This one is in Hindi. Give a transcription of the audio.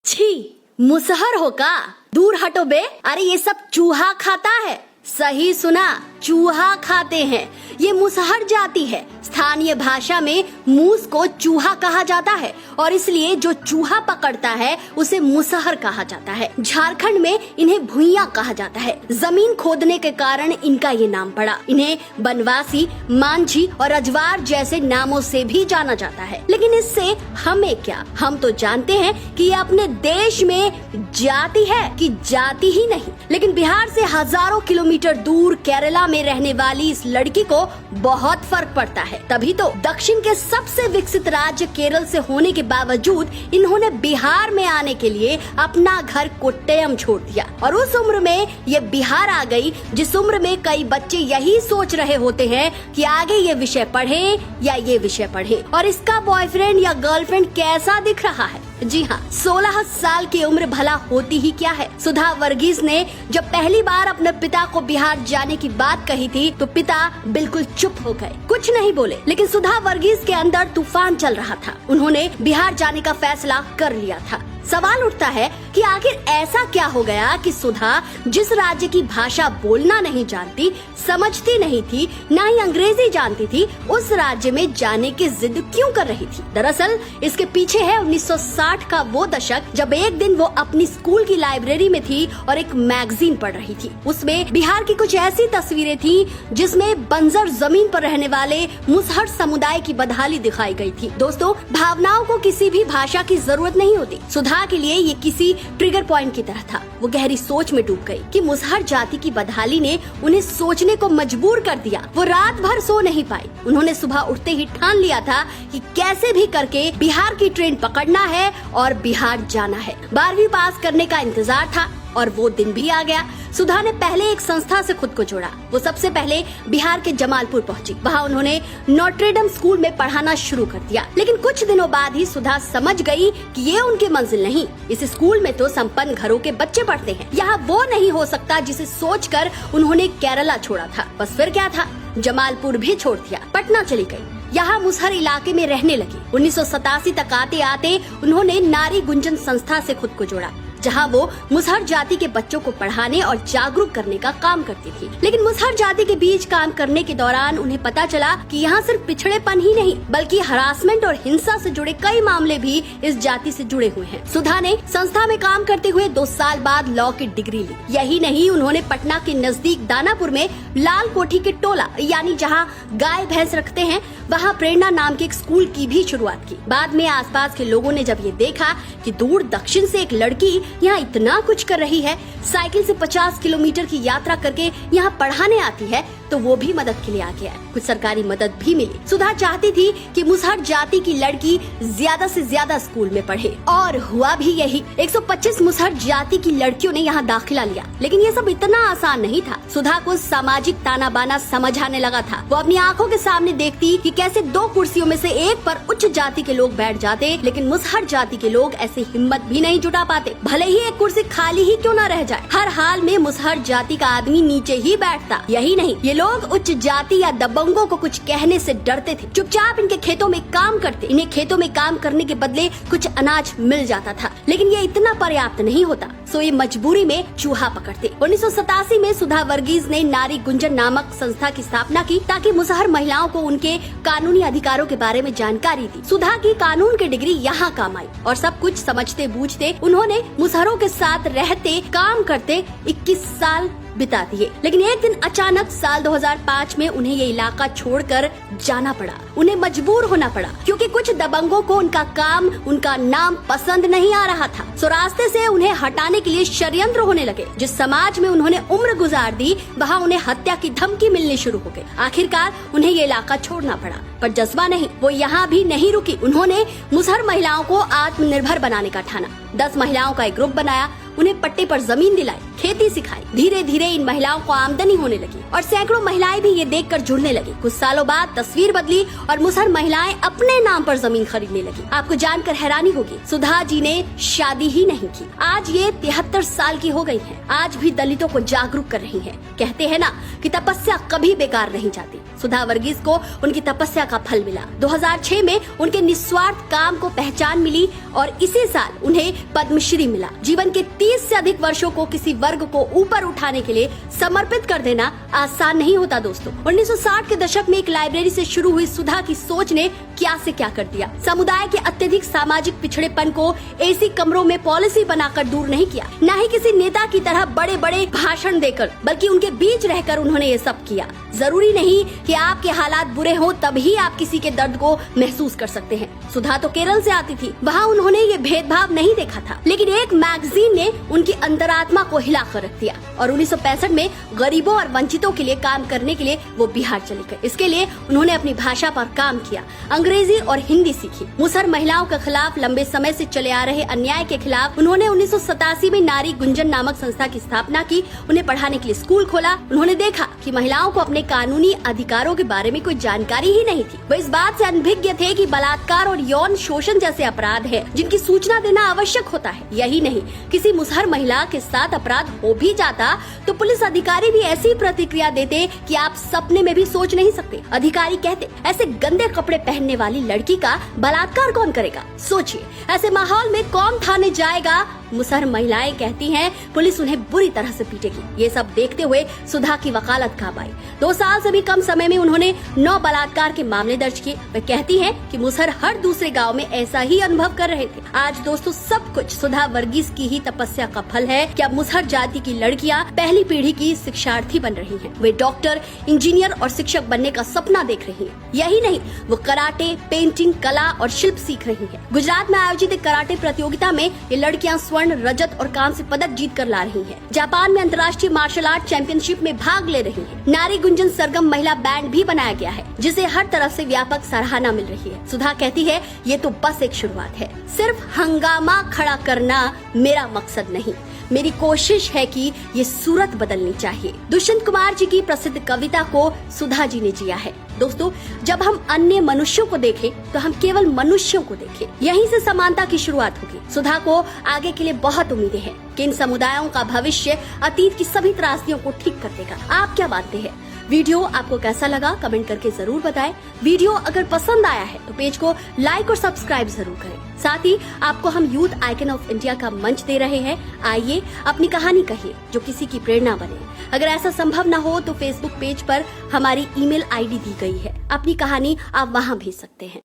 छी, मुसहर हो का? दूर हटो बे। अरे ये सब चूहा खाता है। सही सुना, चूहा खाते हैं। ये मुसहर जाति है। स्थानीय भाषा में मूस को चूहा कहा जाता है और इसलिए जो चूहा पकड़ता है उसे मुसहर कहा जाता है। झारखंड में इन्हें भुइयां कहा जाता है। जमीन खोदने के कारण इनका ये नाम पड़ा। इन्हें बनवासी, मांझी और अजवार जैसे नामों से भी जाना जाता है। लेकिन इससे हमें क्या? हम तो जानते हैं कि ये अपने देश में जाति है कि जाति ही नहीं। लेकिन बिहार से हजारों किलोमीटर दूर केरला में रहने वाली इस लड़की को बहुत फर्क पड़ता है। तभी तो दक्षिण के सबसे विकसित राज्य केरल से होने के बावजूद इन्होंने बिहार में आने के लिए अपना घर कोट्टयम छोड़ दिया और उस उम्र में ये बिहार आ गई जिस उम्र में कई बच्चे यही सोच रहे होते हैं कि आगे ये विषय पढ़ें या ये विषय पढ़ें और इसका बॉयफ्रेंड या गर्लफ्रेंड कैसा दिख रहा है। जी हाँ, 16 साल की उम्र भला होती ही क्या है। सुधा वर्गीस ने जब पहली बार अपने पिता को बिहार जाने की बात कही थी तो पिता बिल्कुल चुप हो गए, कुछ नहीं बोले। लेकिन सुधा वर्गीस के अंदर तूफान चल रहा था। उन्होंने बिहार जाने का फैसला कर लिया था। सवाल उठता है कि आखिर ऐसा क्या हो गया कि सुधा जिस राज्य की भाषा बोलना नहीं जानती, समझती नहीं थी, ना ही अंग्रेजी जानती थी, उस राज्य में जाने की जिद क्यों कर रही थी? दरअसल इसके पीछे है 1960 का वो दशक जब एक दिन वो अपनी स्कूल की लाइब्रेरी में थी और एक मैगजीन पढ़ रही थी। उसमें बिहार की कुछ ऐसी तस्वीरें थी जिसमें बंजर जमीन पर रहने वाले मुसहर समुदाय की बदहाली दिखाई गई थी। दोस्तों, भावनाओं को किसी भी भाषा की जरूरत नहीं होती। सुधा के लिए ये किसी ट्रिगर पॉइंट की तरह था। वो गहरी सोच में डूब गई कि मुसहर जाति की बदहाली ने उन्हें सोचने को मजबूर कर दिया। वो रात भर सो नहीं पाई। उन्होंने सुबह उठते ही ठान लिया था कि कैसे भी करके बिहार की ट्रेन पकड़ना है और बिहार जाना है। 12वीं पास करने का इंतजार था और वो दिन भी आ गया। सुधा ने पहले एक संस्था से खुद को जोड़ा। वो सबसे पहले बिहार के जमालपुर पहुंची। वहाँ उन्होंने नोट्रेडम स्कूल में पढ़ाना शुरू कर दिया। लेकिन कुछ दिनों बाद ही सुधा समझ गई कि ये उनकी मंजिल नहीं। इस स्कूल में तो संपन्न घरों के बच्चे पढ़ते हैं। यहाँ वो नहीं हो सकता जिसे सोचकर उन्होंने केरला छोड़ा था। बस फिर क्या था, जमालपुर भी छोड़ दिया, पटना चली गई। यहाँ मुसहर इलाके में रहने लगी। 1987 तक आते आते उन्होंने नारी गुंजन संस्था से खुद को जोड़ा, जहाँ वो मुसहर जाति के बच्चों को पढ़ाने और जागरूक करने का काम करती थी। लेकिन मुसहर जाति के बीच काम करने के दौरान उन्हें पता चला कि यहाँ सिर्फ पिछड़ेपन ही नहीं बल्कि हरासमेंट और हिंसा से जुड़े कई मामले भी इस जाति से जुड़े हुए हैं। सुधा ने संस्था में काम करते हुए 2 साल बाद लॉ की डिग्री ली। यही नहीं, उन्होंने पटना के नजदीक दानापुर में लाल कोठी के टोला यानी जहाँ गाय भैंस रखते हैं वहाँ प्रेरणा नाम के एक स्कूल की भी शुरुआत की। बाद में आसपास के लोगों ने जब ये देखा कि दूर दक्षिण से एक लड़की यहाँ इतना कुछ कर रही है, साइकिल से 50 किलोमीटर की यात्रा करके यहाँ पढ़ाने आती है, तो वो भी मदद के लिए आ गया। कुछ सरकारी मदद भी मिली। सुधा चाहती थी कि मुसहर जाति की लड़की ज्यादा से ज्यादा स्कूल में पढ़े और हुआ भी यही। 125 मुसहर जाति की लड़कियों ने यहाँ दाखिला लिया। लेकिन ये सब इतना आसान नहीं था। सुधा को सामाजिक ताना बाना समझ आने लगा था। वो अपनी आंखों के सामने देखती कि कैसे 2 कुर्सियों में से एक पर उच्च जाति के लोग बैठ जाते, लेकिन मुसहर जाति के लोग ऐसी हिम्मत भी नहीं जुटा पाते। भले ही एक कुर्सी खाली ही क्यों न रह जाए, हर हाल में मुसहर जाति का आदमी नीचे ही बैठता। यही नहीं, ये लोग उच्च जाति या दबंगों को कुछ कहने से डरते थे। चुपचाप इनके खेतों में काम करते। इन्हें खेतों में काम करने के बदले कुछ अनाज मिल जाता था। लेकिन ये इतना पर्याप्त नहीं होता, सो ये मजबूरी में चूहा पकड़ते। 1987 में सुधा वर्गीस ने नारी गुंजन नामक संस्था की स्थापना की ताकि मुसहर महिलाओं को उनके कानूनी अधिकारों के बारे में जानकारी दी। सुधा की कानून की डिग्री यहाँ काम आई और सब कुछ समझते बूझते उन्होंने मुसहरों के साथ रहते काम करते 21 साल बिता दिए। लेकिन एक दिन अचानक साल 2005 में उन्हें ये इलाका छोड़कर जाना पड़ा। उन्हें मजबूर होना पड़ा क्योंकि कुछ दबंगों को उनका काम, उनका नाम पसंद नहीं आ रहा था। सो रास्ते से उन्हें हटाने के लिए षड्यंत्र होने लगे। जिस समाज में उन्होंने उम्र गुजार दी वहाँ उन्हें हत्या की धमकी मिलनी शुरू हो गई। आखिरकार उन्हें ये इलाका छोड़ना पड़ा, पर जज्बा नहीं, वो यहाँ भी नहीं रुकी। उन्होंने मुसहर महिलाओं को आत्मनिर्भर बनाने का ठाना। 10 महिलाओं का एक ग्रुप बनाया। उन्हें पट्टे पर जमीन दिलाई, खेती सिखाई। धीरे धीरे इन महिलाओं को आमदनी होने लगी और सैकड़ों महिलाएं भी ये देखकर जुड़ने लगी। कुछ सालों बाद तस्वीर बदली और मुसहर महिलाएं अपने नाम पर जमीन खरीदने लगी। आपको जानकर हैरानी होगी, सुधा जी ने शादी ही नहीं की। आज ये 73 साल की हो गई हैं। आज भी दलितों को जागरूक कर रही हैं। कहते हैं ना कि तपस्या कभी बेकार नहीं जाती। सुधा वर्गीस को उनकी तपस्या का फल मिला। 2006 में उनके निस्वार्थ काम को पहचान मिली और इसी साल उन्हें पद्मश्री मिला। जीवन के 30 से अधिक वर्षों को किसी वर्ग को ऊपर उठाने के लिए समर्पित कर देना आसान नहीं होता दोस्तों। 1960 के दशक में एक लाइब्रेरी से शुरू हुई सुधा की सोच ने क्या से क्या कर दिया। समुदाय के अत्यधिक सामाजिक पिछड़ेपन को एसी कमरों में पॉलिसी बनाकर दूर नहीं किया, न ही किसी नेता की तरह बड़े बड़े भाषण देकर, बल्कि उनके बीच रहकर उन्होंने ये सब किया। जरूरी नहीं कि आपके हालात बुरे हों तभी आप किसी के दर्द को महसूस कर सकते हैं। सुधा तो केरल से आती थी, वहाँ उन्होंने ये भेदभाव नहीं देखा था, लेकिन एक मैगजीन ने उनकी अंतरात्मा को हिला कर रख दिया और 1965 में गरीबों और वंचितों के लिए काम करने के लिए वो बिहार चले गए। इसके लिए उन्होंने अपनी भाषा पर काम किया, अंग्रेजी और हिंदी सीखी। मुसहर महिलाओं के खिलाफ लंबे समय से चले आ रहे अन्याय के खिलाफ उन्होंने 1987 में नारी गुंजन नामक संस्था की स्थापना की। उन्हें पढ़ाने के लिए स्कूल खोला। उन्होंने देखा कि महिलाओं को अपने कानूनी अधिकारों के बारे में कोई जानकारी ही नहीं थी। वो इस बात से अनभिज्ञ थे कि बलात्कार और यौन शोषण जैसे अपराध हैं, जिनकी सूचना देना आवश्यक होता है। यही नहीं, किसी मुसहर महिला के साथ अपराध हो भी जाता तो पुलिस अधिकारी भी ऐसी प्रतिक्रिया देते कि आप सपने में भी सोच नहीं सकते। अधिकारी कहते, ऐसे गंदे कपड़े पहनने वाली लड़की का बलात्कार कौन करेगा? सोचिए, ऐसे माहौल में कौन थाने जाएगा? मुसहर महिलाएं कहती हैं, पुलिस उन्हें बुरी तरह से पीटेगी। ये सब देखते हुए सुधा की वकालत काम आई। 2 साल से भी कम समय में उन्होंने 9 बलात्कार के मामले दर्ज किए। वे कहती हैं कि मुसहर हर दूसरे गांव में ऐसा ही अनुभव कर रहे थे। आज दोस्तों, सब कुछ सुधा वर्गीस की ही तपस्या का फल है कि अब मुसहर जाति की लड़कियां पहली पीढ़ी की शिक्षार्थी बन रही हैं। वे डॉक्टर, इंजीनियर और शिक्षक बनने का सपना देख रही हैं। यही नहीं, वो कराटे, पेंटिंग, कला और शिल्प सीख रही हैं। गुजरात में आयोजित एक कराटे प्रतियोगिता में ये लड़कियां स्वर्ण, रजत और कांस्य पदक जीत कर ला रही हैं। जापान में अंतर्राष्ट्रीय मार्शल आर्ट चैंपियनशिप में भाग ले रही हैं। नारी गुंजन सरगम महिला बैंड भी बनाया गया है, जिसे हर तरफ से व्यापक सराहना मिल रही है। सुधा कहती है, ये तो बस एक शुरुआत है। सिर्फ हंगामा खड़ा करना मेरा मकसद नहीं, मेरी कोशिश है कि ये सूरत बदलनी चाहिए। दुष्यंत कुमार जी की प्रसिद्ध कविता को सुधा जी ने जिया है। दोस्तों, जब हम अन्य मनुष्यों को देखें तो हम केवल मनुष्यों को देखें। यहीं से समानता की शुरुआत होगी। सुधा को आगे के लिए बहुत उम्मीदें हैं कि इन समुदायों का भविष्य अतीत की सभी त्रासदियों को ठीक कर देगा। आप क्या मानते हैं? वीडियो आपको कैसा लगा कमेंट करके जरूर बताएं। वीडियो अगर पसंद आया है तो पेज को लाइक और सब्सक्राइब जरूर करें। साथ ही आपको हम यूथ आइकन ऑफ इंडिया का मंच दे रहे हैं। आइए अपनी कहानी कहिए जो किसी की प्रेरणा बने। अगर ऐसा संभव न हो तो फेसबुक पेज पर हमारी ईमेल आईडी दी गई है, अपनी कहानी आप वहां भेज सकते हैं।